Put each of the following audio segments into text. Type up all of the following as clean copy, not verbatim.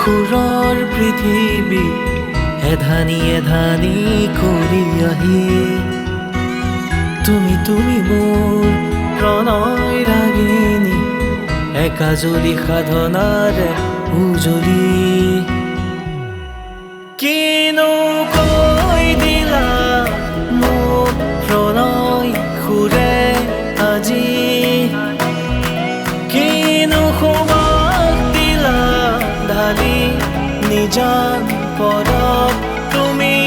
সুৰৰ পৃথিৱী এধানি এধানি কৰি আহি তুমি মোৰ প্ৰণয় ৰাগিনী একাজলি সাধনাৰে উজলি কিনো কৈ দিলা মোক প্ৰণয় সুৰে আজি কিনো সুবাস দিলা ঢালি নিজান পদত তুমি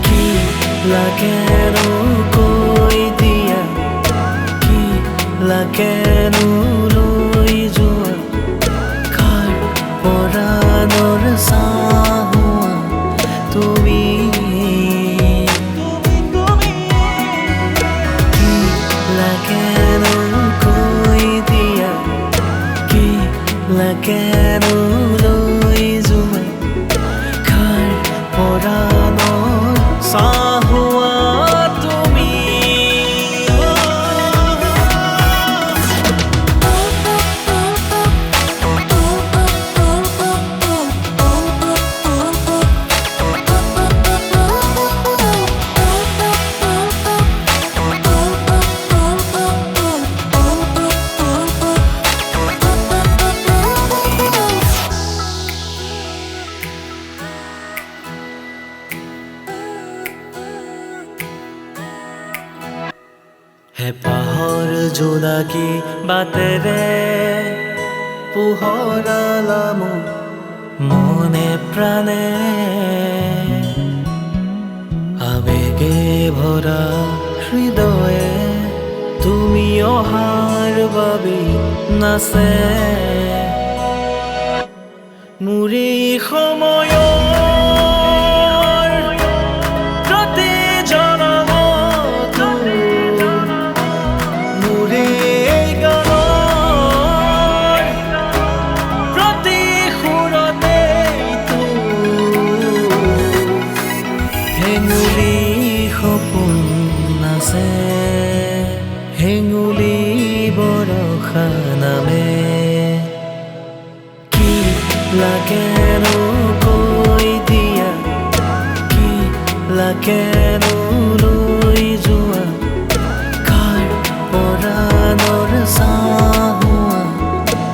কি লাগেনো কৈ দিয়া কি লাগেনো লৈ যোৱা কাৰ পৰাণৰ চাহুৱা তুমি কি লাগেনো কৈ দিয়া কি লাগেনো লৈ যোৱা কাৰ পৰাণৰ চাহুৱা তুমি হেপাহৰ জোনাকী বাটেৰে পোহৰালা মোক মনে প্ৰাণে আবেগে ভৰা হৃদয়ে তুমি অহাৰ বাবে নাচে মোৰে সময়ৰ হেঙুলি সপোন নাচে হেঙুলি বৰষা নামে কি লাগেনো কৈ দিয়া কি লাগেনো লৈ যোৱা কাৰ পৰাণৰ চাহুৱা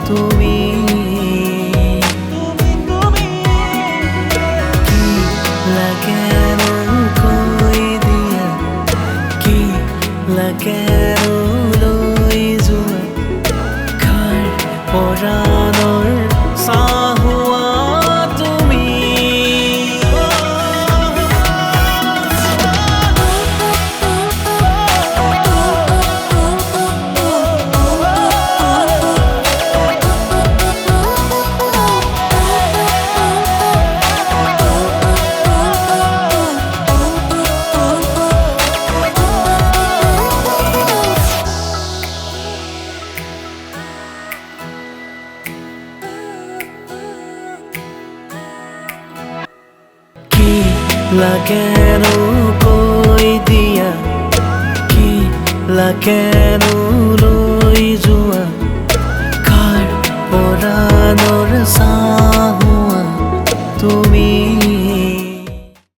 তুমি কি লাগেনো কৈ দিয়া কি লাগেনো লৈ যোৱা কাৰ পৰাণৰ চাহুৱা তুমি লাগেনো কৈ দিয়া কি লাগেনো লৈ যোৱা কাৰ পৰা